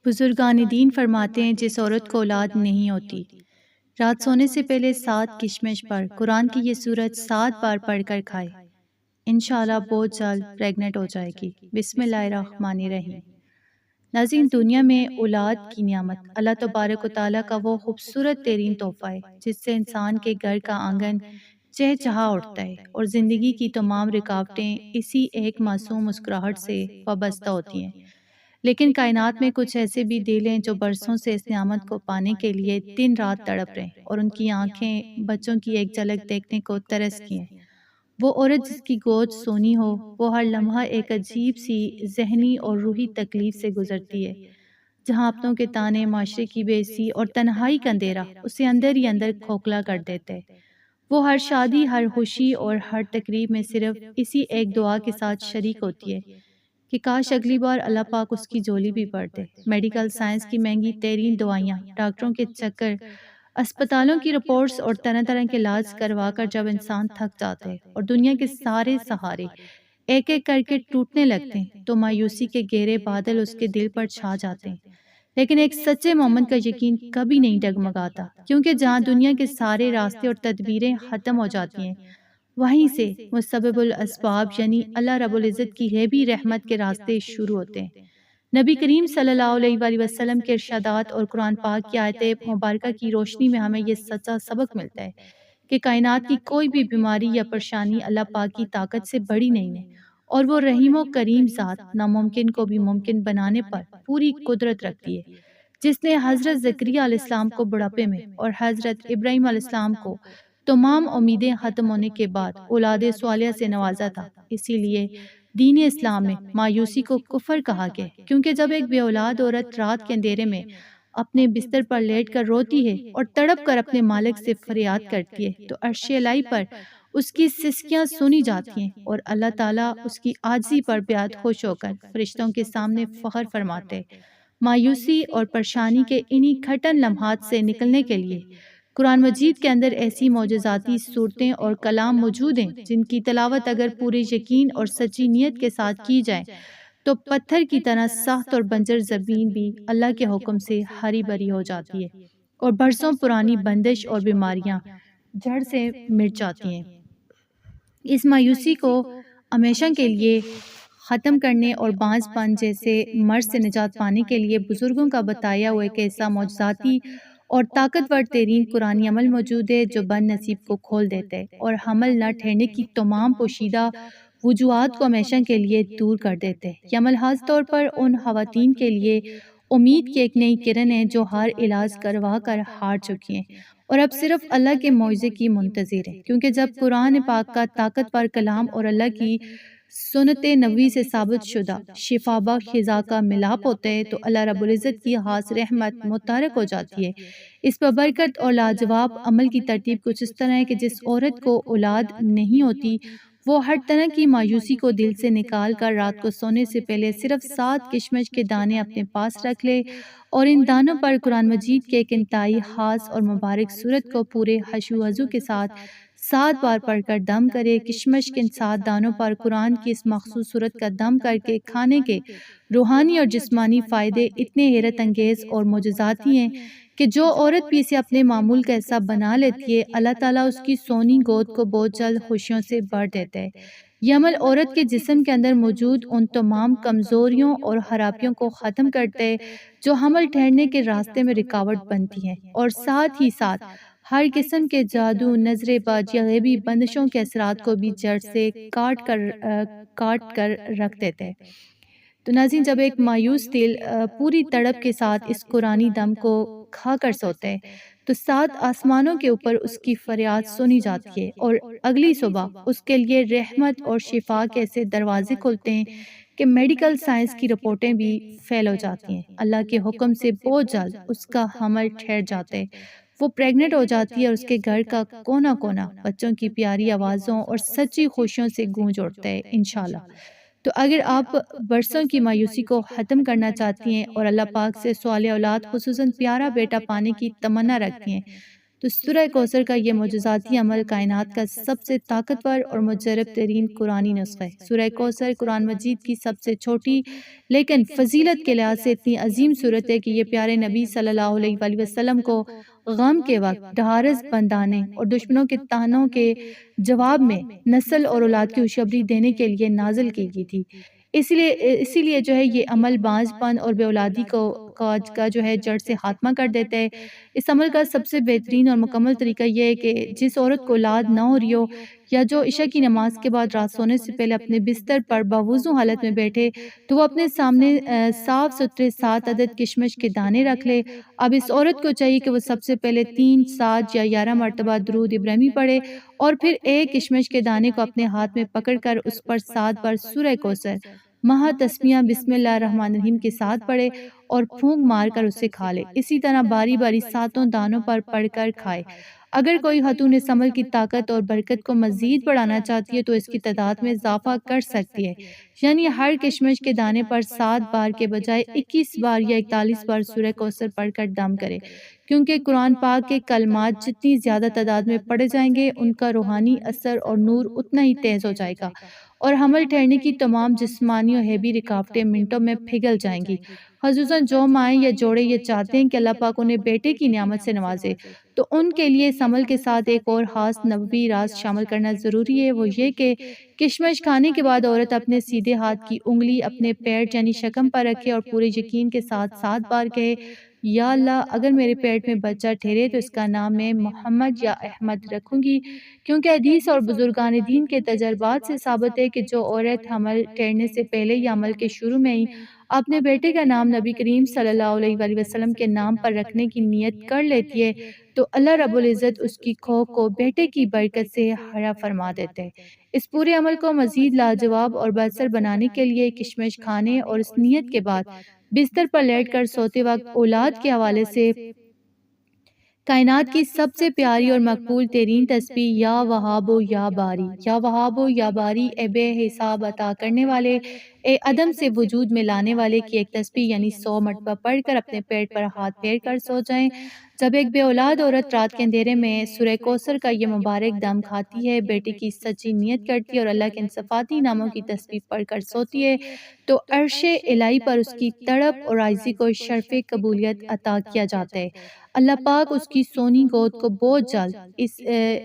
بزرگان دین فرماتے ہیں جس عورت کو اولاد نہیں ہوتی، رات سونے سے پہلے 7 کشمش پر قرآن کی یہ سورت 7 بار پڑھ کر کھائے، انشاءاللہ بہت جلد پریگنٹ ہو جائے گی۔ بسم اللہ الرحمن الرحیم۔ ناظرین، دنیا میں اولاد کی نعمت اللہ تبارک و تعالیٰ کا وہ خوبصورت ترین تحفہ ہے جس سے انسان کے گھر کا آنگن چہچہا اٹھتا ہے اور زندگی کی تمام رکاوٹیں اسی ایک معصوم مسکراہٹ سے وابستہ ہوتی ہیں۔ لیکن کائنات میں کچھ ایسے بھی دل ہیں جو برسوں سے اس نعمت کو پانے کے لیے دن رات تڑپ رہے ہیں اور ان کی آنکھیں بچوں کی ایک جھلک دیکھنے کو ترستی ہیں۔ وہ عورت جس کی گود سونی ہو، وہ ہر لمحہ ایک عجیب سی ذہنی اور روحی تکلیف سے گزرتی ہے، جہاں اپنوں کے تانے، معاشرے کی بے عزتی اور تنہائی کا اندھیرا اسے اندر ہی اندر کھوکھلا کر دیتے۔ وہ ہر شادی، ہر خوشی اور ہر تقریب میں صرف اسی ایک دعا کے ساتھ شریک ہوتی ہے کہ کاش اگلی بار اللہ پاک اس کی جھولی بھی بھر دے۔ میڈیکل سائنس کی مہنگی ترین دوائیاں، ڈاکٹروں کے چکر، اسپتالوں کی رپورٹس اور طرح طرح کے علاج کروا کر جب انسان تھک جاتا ہے اور دنیا کے سارے سہارے ایک ایک کر کے ٹوٹنے لگتے ہیں تو مایوسی کے گہرے بادل اس کے دل پر چھا جاتے ہیں۔ لیکن ایک سچے مومن کا یقین کبھی نہیں ڈگمگاتا، کیونکہ جہاں دنیا کے سارے راستے اور تدبیریں ختم ہو جاتی ہیں، وہیں سے مسبب الاسباب یعنی اللہ رب العزت کی غیبی رحمت کے راستے شروع ہوتے ہیں۔ نبی کریم صلی اللہ علیہ وآلہ وسلم کے ارشادات اور قرآن پاک کی آیتیں مبارکہ کی روشنی میں ہمیں یہ سچا سبق ملتا ہے کہ کائنات کی کوئی بھی بیماری یا پریشانی اللہ پاک کی طاقت سے بڑی نہیں ہے، اور وہ رحیم و کریم ذات ناممکن کو بھی ممکن بنانے پر پوری قدرت رکھتی ہے۔ جس نے حضرت زکریا علیہ السلام کو بڑھاپے میں اور حضرت ابراہیم علیہ السلام کو تمام امیدیں ختم ہونے کے بعد اولاد صالحہ سے نوازا تھا، اسی لیے دین اسلام میں مایوسی کو کفر کہا گیا، کیونکہ جب ایک بے اولاد عورت رات کے اندھیرے میں اپنے بستر پر لیٹ کر روتی ہے اور تڑپ کر اپنے مالک سے فریاد کرتی ہے تو عرش الہی پر اس کی سسکیاں سنی جاتی ہیں اور اللہ تعالیٰ اس کی عاجزی پر بیعت خوش ہو کر فرشتوں کے سامنے فخر فرماتے ہیں۔ مایوسی اور پریشانی کے انہی کھٹن لمحات سے نکلنے کے لیے قرآن مجید کے اندر ایسی معجزاتی صورتیں اور کلام موجود ہیں جن کی تلاوت اگر پورے یقین اور سچی نیت کے ساتھ کی جائے تو پتھر کی طرح سخت اور بنجر زمین بھی اللہ کے حکم سے ہری بھری ہو جاتی ہے اور برسوں پرانی بندش اور بیماریاں جڑ سے مٹ جاتی ہیں۔ اس مایوسی کو ہمیشہ کے لیے ختم کرنے اور بانجھ پن جیسے مرض سے نجات پانے کے لیے بزرگوں کا بتایا ہوا ایک ایسا معجزاتی اور طاقتور ترین قرآنی عمل موجود ہے جو بد نصیب کو کھول دیتا ہے اور حمل نہ ٹھہرنے کی تمام پوشیدہ وجوہات کو ہمیشہ کے لیے دور کر دیتے ہیں۔ یہ عمل خاص طور پر ان خواتین کے لیے امید کی ایک نئی کرن ہے جو ہر علاج کروا کر ہار چکی ہیں اور اب صرف اللہ کے معجزے کی منتظر ہیں، کیونکہ جب قرآن پاک کا طاقتور کلام اور اللہ کی سنت نبوی سے ثابت شدہ شفا بخش غذا کا ملاپ ہوتا ہے تو اللہ رب العزت کی خاص رحمت متحرک ہو جاتی ہے۔ اس ببرکت اور لاجواب عمل کی ترتیب کچھ اس طرح ہے کہ جس عورت کو اولاد نہیں ہوتی وہ ہر طرح کی مایوسی کو دل سے نکال کر رات کو سونے سے پہلے صرف 7 کشمش کے دانے اپنے پاس رکھ لے اور ان دانوں پر قرآن مجید کے ایک انتہائی خاص اور مبارک سورت کو پورے خشوع و خضوع کے ساتھ 7 بار پڑھ کر دم کرے۔ کشمش کے ان 7 دانوں پر قرآن کی اس مخصوص سورت کا دم کر کے کھانے کے روحانی اور جسمانی فائدے اتنے حیرت انگیز اور معجزاتی ہیں کہ جو عورت بھی اسے اپنے معمول کا حصہ بنا لیتی ہے اللہ تعالیٰ اس کی سونی گود کو بہت جلد خوشیوں سے بھر دیتا ہے۔ یہ عمل عورت کے جسم کے اندر موجود ان تمام کمزوریوں اور خرابیوں کو ختم کرتا ہے جو حمل ٹھہرنے کے راستے میں رکاوٹ بنتی ہیں اور ساتھ ہی ساتھ ہر قسم کے جادو، نظر بازی یا غیبی بندشوں کے اثرات کو بھی جڑ سے کاٹ کر رکھ دیتے ہیں۔ تو ناظرین، جب ایک مایوس دل پوری تڑپ کے ساتھ اس قرآنی دم کو کھا کر سوتا ہے تو 7 آسمانوں کے اوپر اس کی فریاد سنی جاتی ہے اور اگلی صبح اس کے لیے رحمت اور شفا کے ایسے دروازے کھلتے ہیں کہ میڈیکل سائنس کی رپورٹیں بھی فیل ہو جاتی ہیں۔ اللہ کے حکم سے بہت جلد اس کا حمل ٹھہر جاتا ہے، وہ پریگنٹ ہو جاتی ہے اور اس کے گھر کا کونا کونا بچوں کی پیاری آوازوں اور سچی خوشیوں سے گونج اٹھتا ہے انشاءاللہ۔ تو اگر آپ برسوں کی مایوسی کو ختم کرنا چاہتی ہیں اور اللہ پاک سے صالح اولاد خصوصاً پیارا بیٹا پانے کی تمنا رکھتی ہیں تو سورہ کوثر کا یہ معجزاتی عمل کائنات کا سب سے طاقتور اور مجرب ترین قرآنی نسخہ ہے۔ سورہ کوثر قرآن مجید کی سب سے چھوٹی لیکن فضیلت کے لحاظ سے اتنی عظیم صورت ہے کہ یہ پیارے نبی صلی اللہ علیہ وآلہ وسلم کو غم کے وقت ڈھارس بندانے اور دشمنوں کے طعنوں کے جواب میں نسل اور اولاد کی خوشخبری دینے کے لیے نازل کی گئی تھی۔ اسی لیے جو ہے یہ عمل بانجھ پن اور بے اولادی کا جو ہے جڑ سے خاتمہ کر دیتا ہے۔ اس عمل کا سب سے بہترین اور مکمل طریقہ یہ ہے کہ جس عورت کو اولاد نہ ہو رہی ہو یا جو عشاء کی نماز کے بعد رات سونے سے پہلے اپنے بستر پر باوضو حالت میں بیٹھے تو وہ اپنے سامنے صاف ستھرے 7 عدد کشمش کے دانے رکھ لے۔ اب اس عورت کو چاہیے کہ وہ سب سے پہلے 3، 7 یا 11 مرتبہ درود ابراہیمی پڑھے اور پھر ایک کشمش کے دانے کو اپنے ہاتھ میں پکڑ کر اس پر 7 بار سورہ کوثر مہا تسمیہ بسم اللہ الرحمن الرحیم کے ساتھ پڑھے اور پھونک مار کر اسے کھا لے۔ اسی طرح باری باری 7 دانوں پر پڑھ کر کھائے۔ اگر کوئی خاتون اس عمل کی طاقت اور برکت کو مزید بڑھانا چاہتی ہے تو اس کی تعداد میں اضافہ کر سکتی ہے، یعنی ہر کشمش کے دانے پر 7 بار کے بجائے 21 بار یا 41 بار سورہ کوثر پڑھ کر دم کرے، کیونکہ قرآن پاک کے کلمات جتنی زیادہ تعداد میں پڑھے جائیں گے ان کا روحانی اثر اور نور اتنا ہی تیز ہو جائے گا اور حمل ٹھہرنے کی تمام جسمانی اور حیبی رکاوٹیں منٹوں میں پگھل جائیں گی۔ خصوصاً جو مائیں یا جوڑے یہ چاہتے ہیں کہ اللہ پاک انہیں بیٹے کی نعمت سے نوازے تو ان کے لیے اس عمل کے ساتھ ایک اور خاص نبوی راز شامل کرنا ضروری ہے، وہ یہ کہ کشمش کھانے کے بعد عورت اپنے سیدھے ہاتھ کی انگلی اپنے پیٹ یعنی شکم پر رکھے اور پورے یقین کے ساتھ 7 بار کہے، یا اللہ اگر میرے پیٹ میں بچہ ٹھہرے تو اس کا نام میں محمد یا احمد رکھوں گی، کیونکہ حدیث اور بزرگان دین کے تجربات سے ثابت ہے کہ جو عورت حمل ٹھہرنے سے پہلے یا عمل کے شروع میں ہی اپنے بیٹے کا نام نبی کریم صلی اللہ علیہ وآلہ وسلم کے نام پر رکھنے کی نیت کر لیتی ہے تو اللہ رب العزت اس کی کوکھ کو بیٹے کی برکت سے ہرا فرما دیتے ہیں۔ اس پورے عمل کو مزید لاجواب اور بااثر بنانے کے لیے کشمش کھانے اور اس نیت کے بعد بستر پر لیٹ کر سوتے وقت اولاد کے حوالے سے کائنات کی سب سے پیاری اور مقبول ترین تسبیح یا وہاب یا باری، یا وہاب یا باری، اے بے حساب عطا کرنے والے، اے عدم سے وجود میں لانے والے کی ایک تسبیح یعنی 100 مرتبہ پڑھ کر اپنے پیٹ پر ہاتھ پھیر کر سو جائیں۔ جب ایک بے اولاد عورت رات کے اندھیرے میں سورہ کوثر کا یہ مبارک دم کھاتی ہے، بیٹے کی سچی نیت کرتی ہے اور اللہ کے ان صفاتی ناموں کی تسبیح پڑھ کر سوتی ہے تو عرش الہی پر اس کی تڑپ اور عاجزی کو شرف قبولیت عطا کیا جاتا ہے۔ اللہ پاک اس کی سونی گود کو بہت جلد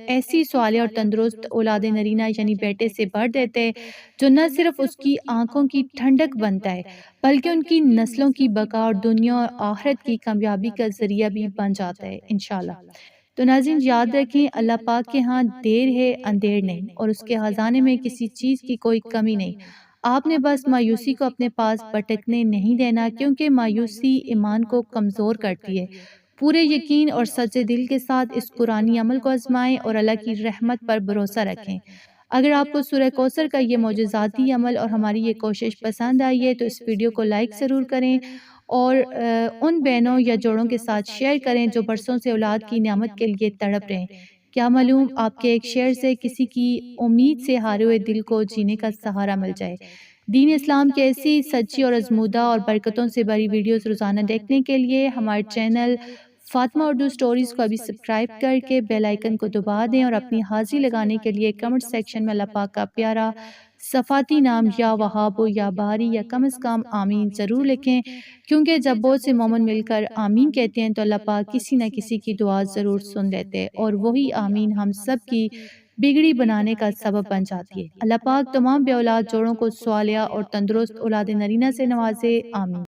ایسی صالح اور تندرست اولاد نرینہ یعنی بیٹے سے بھر دیتے ہیں جو نہ صرف اس کی آنکھوں کی ٹھنڈک بنتا ہے بلکہ ان کی نسلوں کی بقا اور دنیا اور آخرت کی کامیابی کا ذریعہ بھی بن جاتا ہے انشاءاللہ۔ تو ناظرین یاد رکھیں، اللہ پاک کے ہاں دیر ہے اندھیر نہیں، اور اس کے خزانے میں کسی چیز کی کوئی کمی نہیں۔ آپ نے بس مایوسی کو اپنے پاس بھٹکنے نہیں دینا، کیونکہ مایوسی ایمان کو کمزور کرتی ہے۔ پورے یقین اور سچے دل کے ساتھ اس قرآنی عمل کو آزمائیں اور اللہ کی رحمت پر بھروسہ رکھیں۔ اگر آپ کو سورہ کوثر کا یہ معجزاتی عمل اور ہماری یہ کوشش پسند آئی ہے تو اس ویڈیو کو لائک ضرور کریں اور ان بہنوں یا جوڑوں کے ساتھ شیئر کریں جو برسوں سے اولاد کی نعمت کے لیے تڑپ رہے ہیں۔ کیا معلوم آپ کے ایک شیئر سے کسی کی امید سے ہارے ہوئے دل کو جینے کا سہارا مل جائے۔ دین اسلام کی ایسی سچی اور ازمودہ اور برکتوں سے بھری ویڈیوز روزانہ دیکھنے کے لیے ہمارے چینل فاطمہ اردو سٹوریز کو ابھی سبسکرائب کر کے بیل آئیکن کو دبا دیں اور اپنی حاضری لگانے کے لیے کمنٹ سیکشن میں اللہ پاک کا پیارا صفاتی نام یا وہاب یا باری یا کم از کم آمین ضرور لکھیں، کیونکہ جب بہت سے مومن مل کر آمین کہتے ہیں تو اللہ پاک کسی نہ کسی کی دعا ضرور سن لیتے ہیں اور وہی آمین ہم سب کی بگڑی بنانے کا سبب بن جاتی ہے۔ اللہ پاک تمام بے اولاد جوڑوں کو صالحہ اور تندرست اولاد نرینہ سے نوازے، آمین۔